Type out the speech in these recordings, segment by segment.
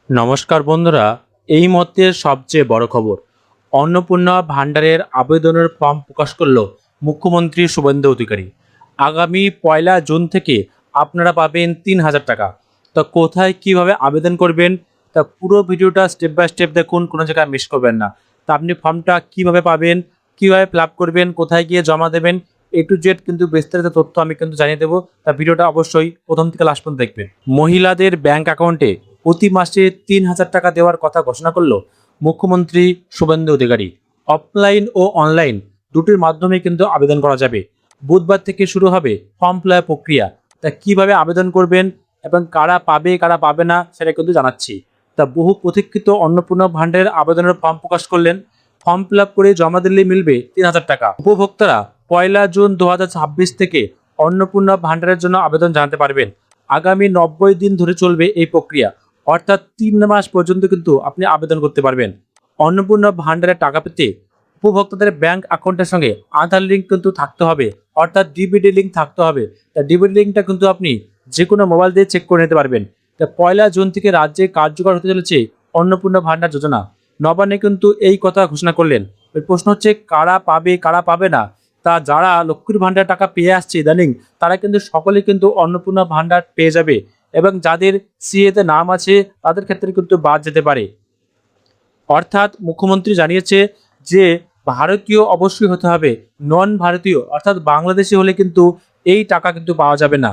নমস্কার বন্ধুরা, এই মুহূর্তের সবচেয়ে বড় খবর। অন্নপূর্ণা ভাণ্ডারের আবেদনের ফর্ম প্রকাশ করল মুখ্যমন্ত্রী শুভেন্দু অধিকারী। আগামী 1 জুন থেকে আপনারা পাবেন 3,000 টাকা। তা কোথায় কিভাবে আবেদন করবেন, তা পুরো ভিডিওটা স্টেপ বাই স্টেপ দেখুন, কোনো জায়গায় মিস করবেন না। তা আপনি ফর্মটা কিভাবে পাবেন, কিভাবে ফিল আপ করবেন, কোথায় গিয়ে জমা দেবেন, A to Z কিন্তু বিস্তারিত তথ্য আমি কিন্তু জানিয়ে দেবো। তা ভিডিওটা অবশ্যই প্রথম থেকে লাস্ট পর্যন্ত দেখবেন। মহিলাদের ব্যাংক অ্যাকাউন্টে প্রতি মাসে 3,000 টাকা দেওয়ার কথা ঘোষণা করল মুখ্যমন্ত্রী শুভেন্দু অধিকারী। অফলাইন ও অনলাইন দুটির মাধ্যমে কিন্তু আবেদন করা যাবে। বুধবার থেকে শুরু হবে ফর্ম ফিল আপ প্রক্রিয়া। তা কিভাবে আবেদন করবেন এবং কারা পাবে কারা পাবে না সেটা কিন্তু জানাচ্ছি। তা বহু প্রতীক্ষিত অন্নপূর্ণা ভাণ্ডারের আবেদনের ফর্ম প্রকাশ করলেন। ফর্ম ফিল আপ করে জমা দিলেই মিলবে 3,000 টাকা। উপভোক্তারা 1 জুন 2026 থেকে অন্নপূর্ণা ভাণ্ডারের জন্য আবেদন জানাতে পারবেন। আগামী 90 দিন ধরে চলবে এই প্রক্রিয়া, অর্থাৎ 3 মাস পর্যন্ত কিন্তু আপনি আবেদন করতে পারবেন। অন্নপূর্ণা ভাণ্ডারের টাকা পেতে উপভোক্তাদের ব্যাংক অ্যাকাউন্টের সঙ্গে আধার লিঙ্ক কিন্তু থাকতে হবে, অর্থাৎ ডিবিডি লিঙ্ক থাকতে হবে। তা ডিবিডি লিঙ্কটা কিন্তু আপনি যে কোনো মোবাইল দিয়ে চেক করে নিতে পারবেন। তা 1 জুন থেকে রাজ্যে কার্যকর হতে চলেছে অন্নপূর্ণা ভাণ্ডার যোজনা। নবান্নে কিন্তু এই কথা ঘোষণা করলেন। ওই প্রশ্ন হচ্ছে কারা পাবে কারা পাবে না। তা যারা লক্ষ্মীর ভাণ্ডার টাকা পেয়ে আসছে ইদানিং, তারা কিন্তু সকলেই কিন্তু অন্নপূর্ণা ভাণ্ডার পেয়ে যাবে, এবং যাদের সিএতে নাম আছে তাদের ক্ষেত্রে কিন্তু বাদ যেতে পারে। অর্থাৎ মুখ্যমন্ত্রী জানিয়েছে যে ভারতীয় অবশ্যই হতে হবে, নন ভারতীয় অর্থাৎ বাংলাদেশি হলে কিন্তু এই টাকা কিন্তু পাওয়া যাবে না।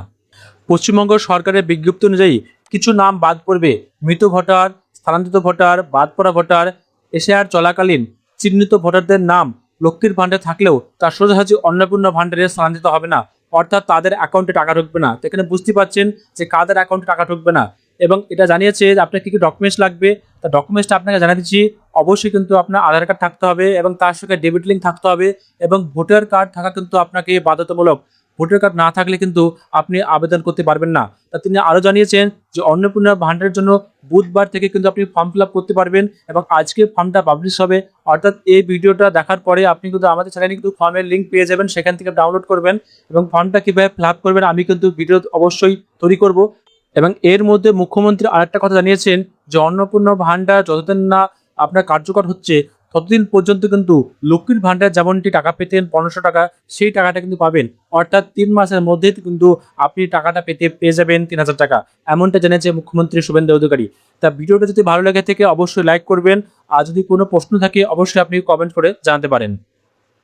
পশ্চিমবঙ্গ সরকারের বিজ্ঞপ্তি অনুযায়ী কিছু নাম বাদ পড়বে। মৃত ভোটার, স্থানান্তরিত ভোটার, বাদ পড়া ভোটার, এশিয়ার চলাকালীন চিহ্নিত ভোটারদের নাম লক্ষ্মীর ভাণ্ডারে থাকলেও তা সোজাসুজি অন্নপূর্ণা ভাণ্ডারে স্থানান্তরিত হবে না, অর্থাৎ তাদের অ্যাকাউন্টে টাকা ঢুকবে না। তো এখানে বুঝতে পারছেন যে কাদের অ্যাকাউন্টে টাকা ঢুকবে না, এবং এটা জানিয়েছে যে আপনার কী কী ডকুমেন্টস লাগবে। তা ডকুমেন্টসটা আপনাকে জানিয়ে দিচ্ছি। অবশ্যই কিন্তু আপনার আধার কার্ড থাকতে হবে, এবং তার সঙ্গে ডেবিট লিঙ্ক থাকতে হবে, এবং ভোটার কার্ড থাকা কিন্তু আপনাকে বাধ্যতামূলক। ভোটার কার্ড না থাকলে কিন্তু আপনি আবেদন করতে পারবেন না। তা তিনি আরও জানিয়েছেন যে অন্নপূর্ণা ভাণ্ডারের জন্য বুধবার থেকে কিন্তু আপনি ফর্ম ফিল আপ করতে পারবেন, এবং আজকে ফর্মটা পাবলিশ হবে। অর্থাৎ এই ভিডিওটা দেখার পরে আপনি কিন্তু আমাদের চ্যানেলে কিন্তু ফর্মের লিঙ্ক পেয়ে যাবেন, সেখান থেকে ডাউনলোড করবেন, এবং ফর্মটা কীভাবে ফিল আপ করবেন আমি কিন্তু ভিডিও অবশ্যই তৈরি করব। এবং এর মধ্যে মুখ্যমন্ত্রী আরেকটা কথা জানিয়েছেন যে অন্নপূর্ণা ভাণ্ডার যতদিন না আপনার কার্যকর হচ্ছে ততদিন পর্যন্ত কিন্তু লক্ষ্মীর ভাণ্ডার যেমনটি টাকা পেতেন 1,500 টাকা, সেই টাকাটা কিন্তু পাবেন। অর্থাৎ 3 মাসের মধ্যে কিন্তু আপনি টাকাটা পেয়ে যাবেন 3,000 টাকা, এমনটা জানিয়েছে মুখ্যমন্ত্রী শুভেন্দু অধিকারী। তা ভিডিওটা যদি ভালো লাগে থাকে অবশ্যই লাইক করবেন, আর যদি কোনো প্রশ্ন থাকে অবশ্যই আপনি কমেন্ট করে জানাতে পারেন।